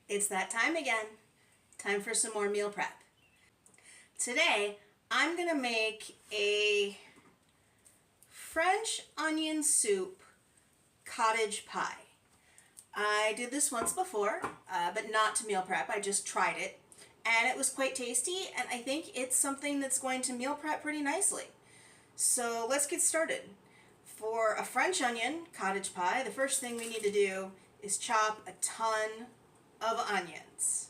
It's that time again. Time for some more meal prep. Today, I'm going to make a French onion soup cottage pie. I did this once before, but not to meal prep. I just tried it, and it was quite tasty, and I think it's something that's going to meal prep pretty nicely. So let's get started. For a French onion cottage pie, the first thing we need to do is chop a ton of onions.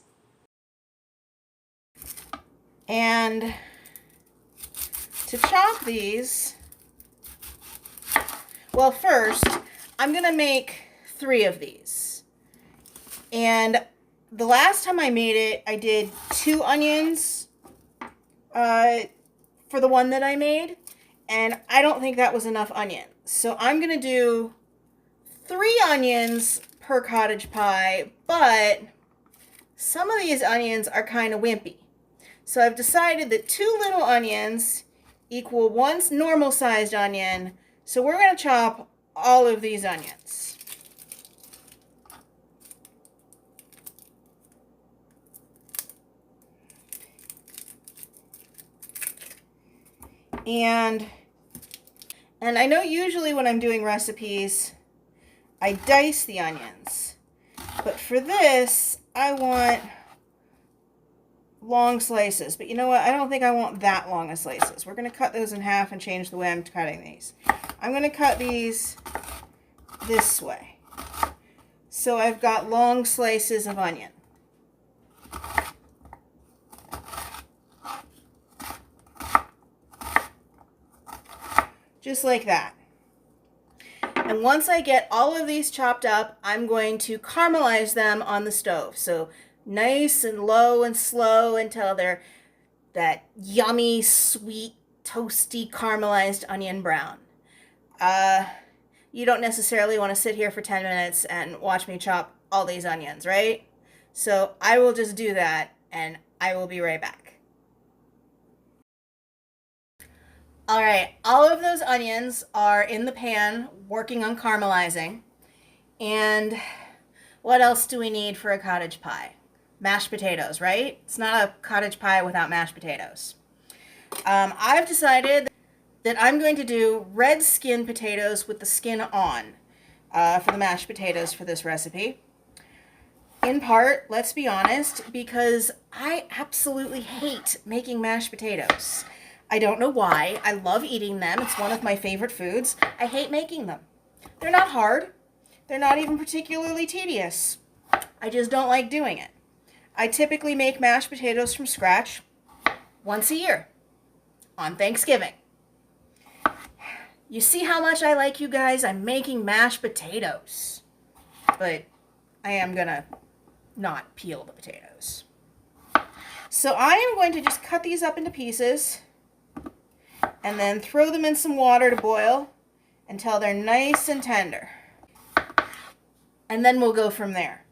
And to chop these, well, first I'm gonna make 3 of these. And the last time I made it, I did 2 onions for the one that I made, and I don't think that was enough onion. So I'm gonna do 3 onions per cottage pie, but some of these onions are kind of wimpy. So I've decided that 2 little onions equal 1 normal sized onion. So we're going to chop all of these onions. And I know usually when I'm doing recipes, I dice the onions. But for this, I want long slices. But you know what? I don't think I want that long of slices. We're going to cut those in half and change the way I'm cutting these. I'm going to cut these this way. So I've got long slices of onion. Just like that. And once I get all of these chopped up, I'm going to caramelize them on the stove. So nice and low and slow until they're that yummy, sweet, toasty, caramelized onion brown. You don't necessarily want to sit here for 10 minutes and watch me chop all these onions, right? So I will just do that, and I will be right back. All right, all of those onions are in the pan working on caramelizing. And what else do we need for a cottage pie? Mashed potatoes, right? It's not a cottage pie without mashed potatoes. I've decided that I'm going to do red skin potatoes with the skin on for the mashed potatoes for this recipe. In part, let's be honest, because I absolutely hate making mashed potatoes. I don't know why. I love eating them. It's one of my favorite foods. I hate making them. They're not hard. They're not even particularly tedious. I just don't like doing it. I typically make mashed potatoes from scratch once a year on Thanksgiving. You see how much I like you guys? I'm making mashed potatoes. But I am gonna not peel the potatoes. So I am going to just cut these up into pieces and then throw them in some water to boil until they're nice and tender. And then we'll go from there.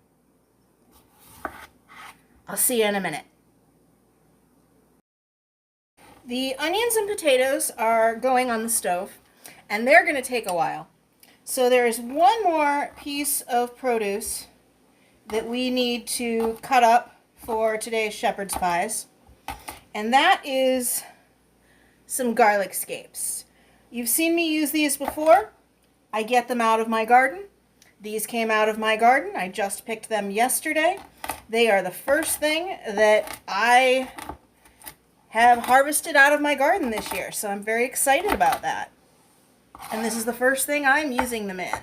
I'll see you in a minute. The onions and potatoes are going on the stove, and they're going to take a while. So there's one more piece of produce that we need to cut up for today's shepherd's pies, and that is some garlic scapes. You've seen me use these before. I get them out of my garden. These came out of my garden. I just picked them yesterday. They are the first thing that I have harvested out of my garden this year, so I'm very excited about that. And this is the first thing I'm using them in.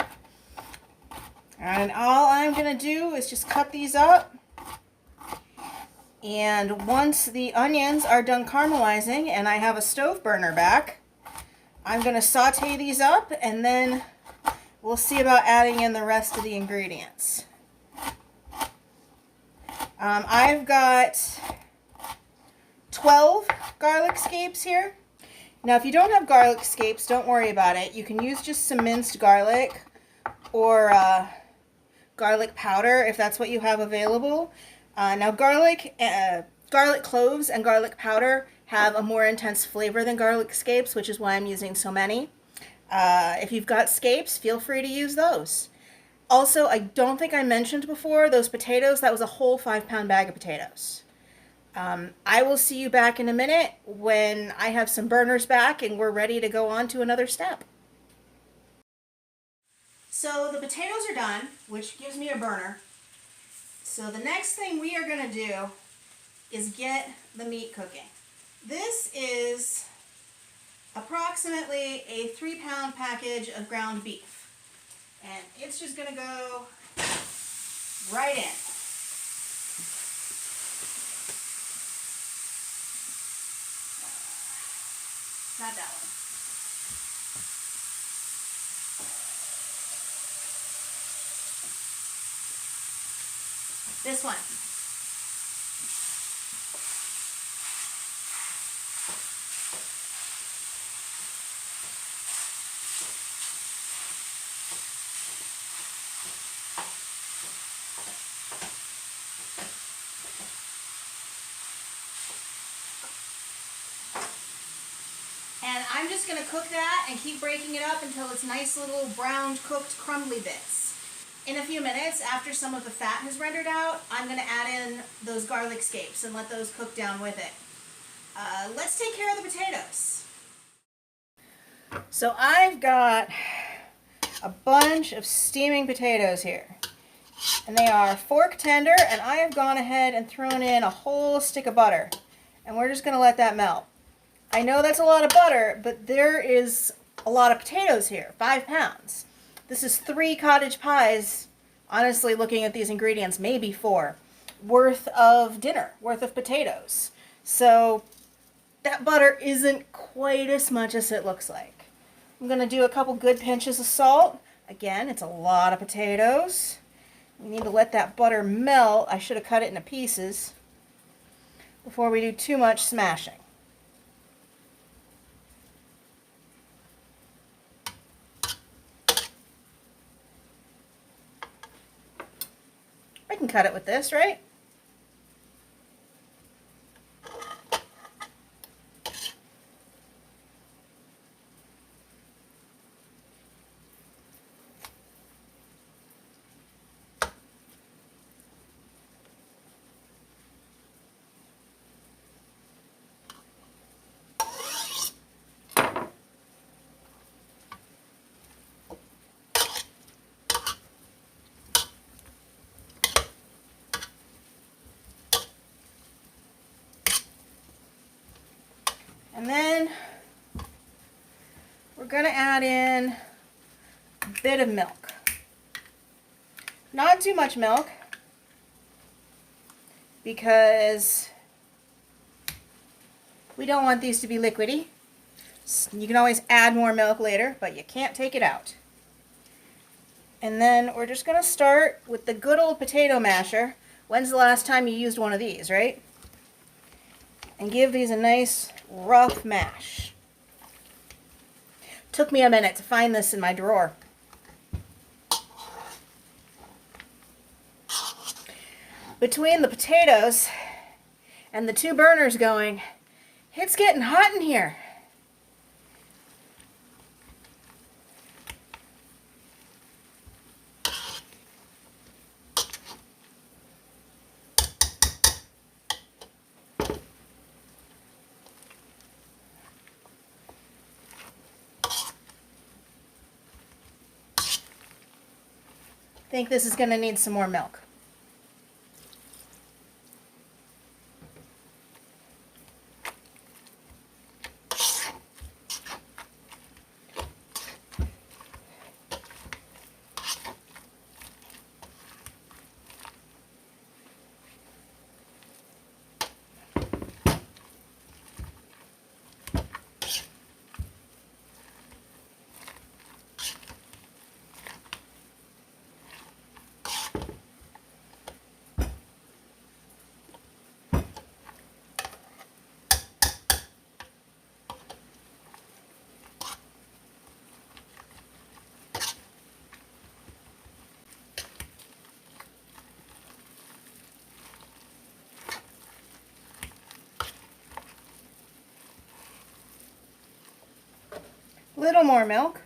And all I'm going to do is just cut these up. And once the onions are done caramelizing and I have a stove burner back, I'm going to saute these up, and then we'll see about adding in the rest of the ingredients. I've got 12 garlic scapes here. Now, if you don't have garlic scapes, don't worry about it. You can use just some minced garlic or garlic powder if that's what you have available. Now, garlic cloves and garlic powder have a more intense flavor than garlic scapes, which is why I'm using so many. If you've got scapes, feel free to use those. Also, I don't think I mentioned before, those potatoes, that was a whole 5-pound bag of potatoes. I will see you back in a minute when I have some burners back and we're ready to go on to another step. So the potatoes are done, which gives me a burner. So the next thing we are going to do is get the meat cooking. This is approximately a 3-pound package of ground beef. And it's just going to go right in. Not that one. This one. And I'm just going to cook that and keep breaking it up until it's nice little browned, cooked, crumbly bits. In a few minutes, after some of the fat has rendered out, I'm going to add in those garlic scapes and let those cook down with it. Let's take care of the potatoes. So I've got a bunch of steaming potatoes here. And they are fork tender, and I have gone ahead and thrown in a whole stick of butter. And we're just going to let that melt. I know that's a lot of butter, but there is a lot of potatoes here, 5 pounds. This is 3 cottage pies, honestly looking at these ingredients, maybe 4, worth of dinner, worth of potatoes. So that butter isn't quite as much as it looks like. I'm going to do a couple good pinches of salt. Again, it's a lot of potatoes. We need to let that butter melt. I should have cut it into pieces before we do too much smashing. I can cut it with this, right? And then we're going to add in a bit of milk. Not too much milk, because we don't want these to be liquidy. You can always add more milk later, but you can't take it out. And then we're just going to start with the good old potato masher. When's the last time you used one of these, right? And give these a nice rough mash. Took me a minute to find this in my drawer. Between the potatoes and the 2 burners going, it's getting hot in here. I think this is going to need some more milk. Little more milk.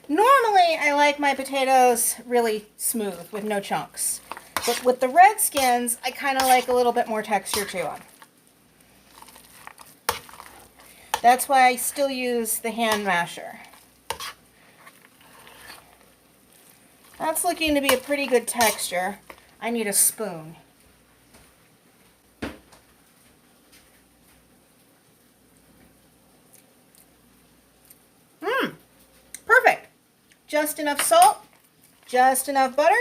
Normally, I like my potatoes really smooth with no chunks. But with the red skins, I kind of like a little bit more texture to them. That's why I still use the hand masher. That's looking to be a pretty good texture. I need a spoon. Perfect. Just enough salt, just enough butter,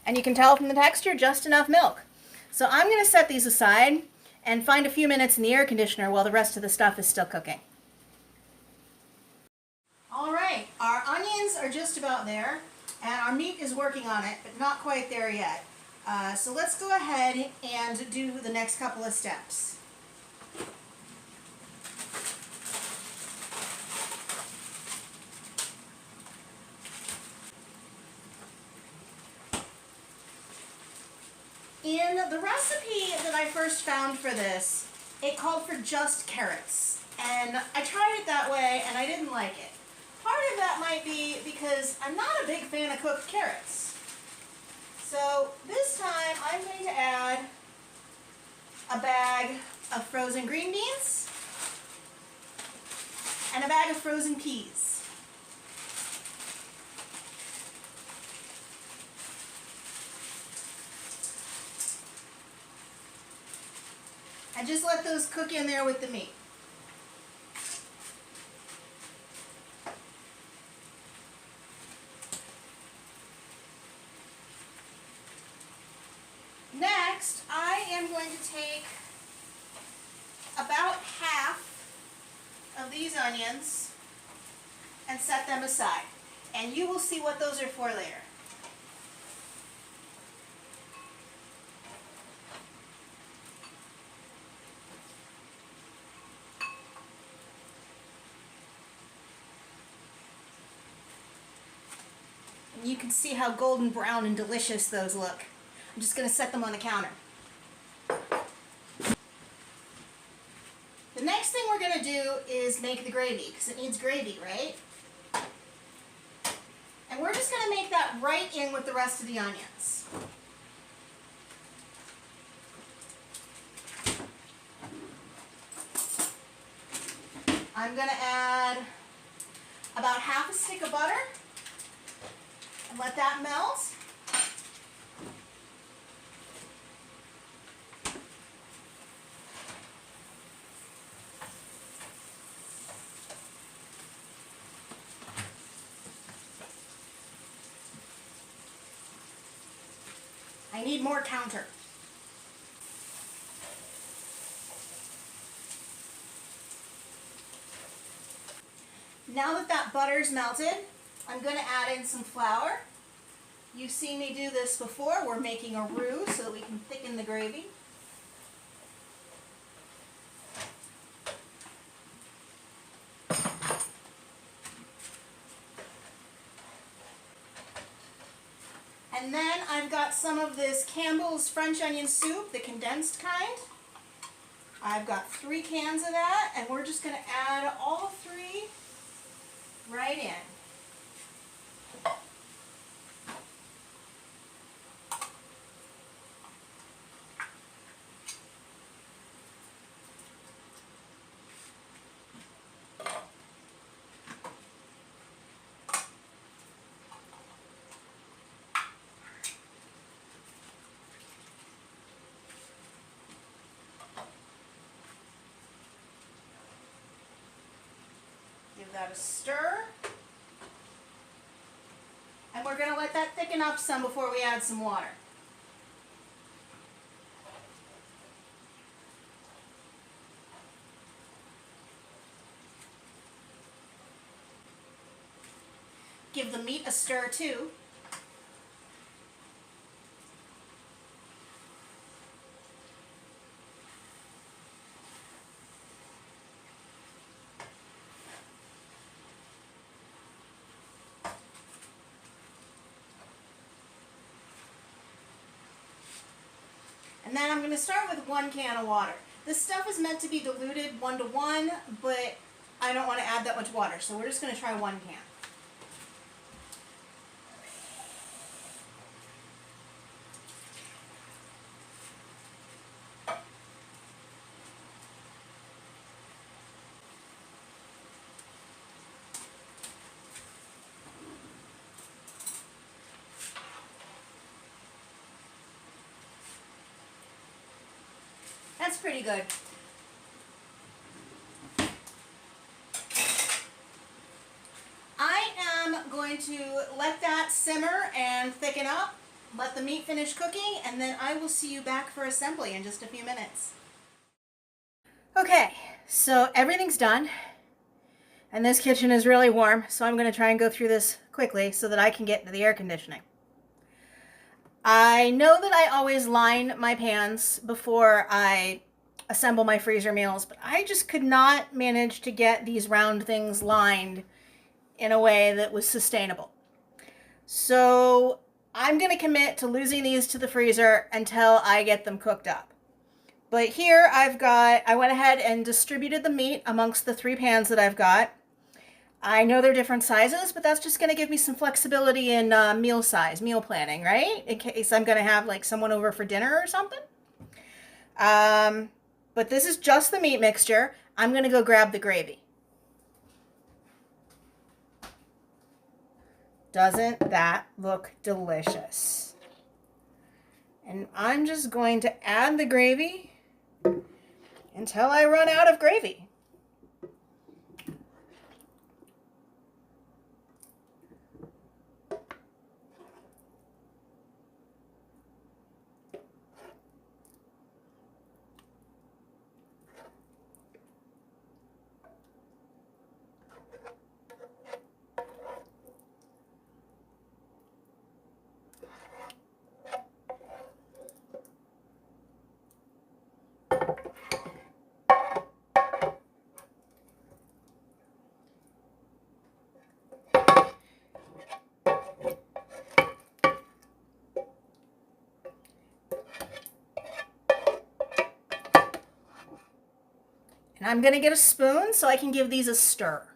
and you can tell from the texture, just enough milk. So I'm going to set these aside and find a few minutes in the air conditioner while the rest of the stuff is still cooking. All right, our onions are just about there, and our meat is working on it, but not quite there yet. So let's go ahead and do the next couple of steps. In the recipe that I first found for this, it called for just carrots, and I tried it that way and I didn't like it. Part of that might be because I'm not a big fan of cooked carrots. So this time I'm going to add a bag of frozen green beans and a bag of frozen peas. And just let those cook in there with the meat. Next, I am going to take about half of these onions and set them aside. And you will see what those are for later. And you can see how golden brown and delicious those look. I'm just going to set them on the counter. The next thing we're going to do is make the gravy, because it needs gravy, right? And we're just going to make that right in with the rest of the onions. I'm going to add about half a stick of butter and let that melt. I need more counter. Now that that butter's melted, I'm going to add in some flour. You've seen me do this before. We're making a roux so that we can thicken the gravy. And then I've got some of this Campbell's French onion soup, the condensed kind. I've got 3 cans of that, and we're just going to add all 3 right in. Give that a stir. And we're going to let that thicken up some before we add some water. Give the meat a stir too. And then I'm going to start with 1 can of water. This stuff is meant to be diluted 1 to 1, but I don't want to add that much water, so we're just going to try 1 can. That's pretty good. I am going to let that simmer and thicken up, let the meat finish cooking, and then I will see you back for assembly in just a few minutes. Okay, so everything's done, and this kitchen is really warm, so I'm going to try and go through this quickly so that I can get to the air conditioning. I know that I always line my pans before I assemble my freezer meals, but I just could not manage to get these round things lined in a way that was sustainable. So I'm going to commit to losing these to the freezer until I get them cooked up. But here I went ahead and distributed the meat amongst the 3 pans that I've got. I know they're different sizes, but that's just going to give me some flexibility in meal planning, right? In case I'm going to have like someone over for dinner or something. But this is just the meat mixture. I'm going to go grab the gravy. Doesn't that look delicious? And I'm just going to add the gravy until I run out of gravy. And I'm going to get a spoon so I can give these a stir.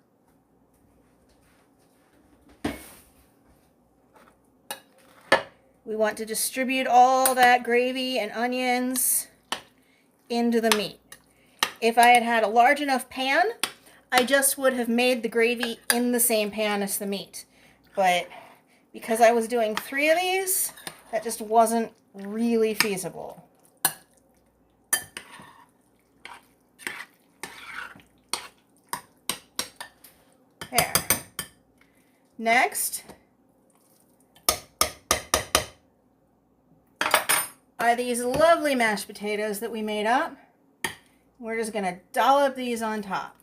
We want to distribute all that gravy and onions into the meat. If I had had a large enough pan, I just would have made the gravy in the same pan as the meat. But because I was doing 3 of these, that just wasn't really feasible. There. Next are these lovely mashed potatoes that we made up. We're just going to dollop these on top.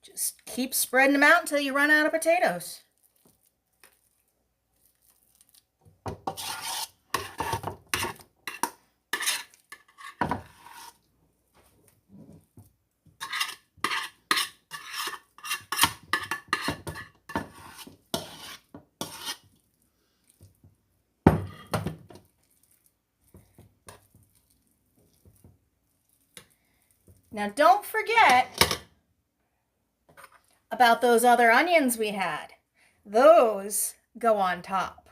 Just keep spreading them out until you run out of potatoes. Now don't forget about those other onions we had. Those go on top.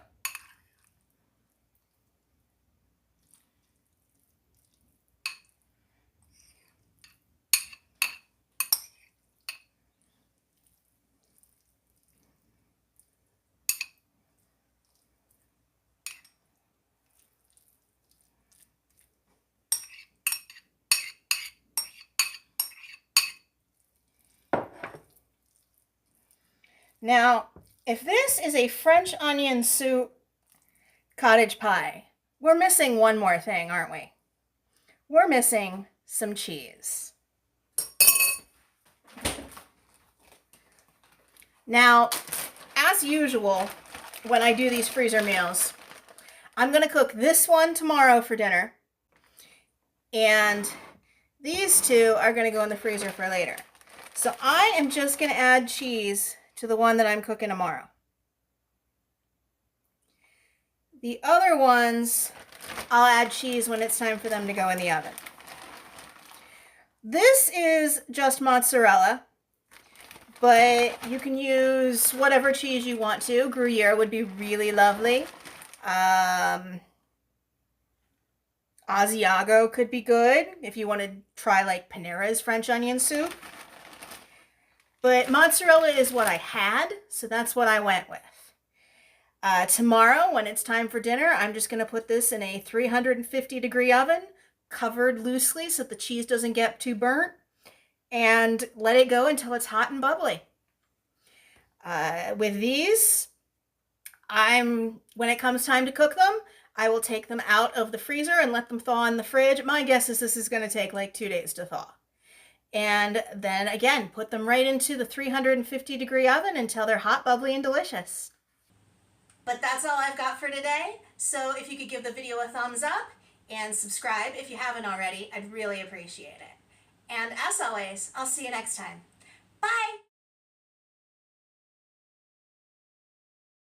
Now, if this is a French onion soup cottage pie, we're missing one more thing, aren't we? We're missing some cheese. Now, as usual, when I do these freezer meals, I'm going to cook this one tomorrow for dinner, and these two are going to go in the freezer for later. So I am just going to add cheese to the one that I'm cooking tomorrow. The other ones, I'll add cheese when it's time for them to go in the oven. This is just mozzarella, but you can use whatever cheese you want to. Gruyere would be really lovely. Asiago could be good if you want to try like Panera's French onion soup. But mozzarella is what I had, so that's what I went with. Tomorrow, when it's time for dinner, I'm just going to put this in a 350-degree oven, covered loosely so the cheese doesn't get too burnt, and let it go until it's hot and bubbly. With these, when it comes time to cook them, I will take them out of the freezer and let them thaw in the fridge. My guess is this is going to take like 2 days to thaw. And then again, put them right into the 350-degree oven until they're hot, bubbly, and delicious. But that's all I've got for today. So if you could give the video a thumbs up and subscribe if you haven't already, I'd really appreciate it. And as always, I'll see you next time.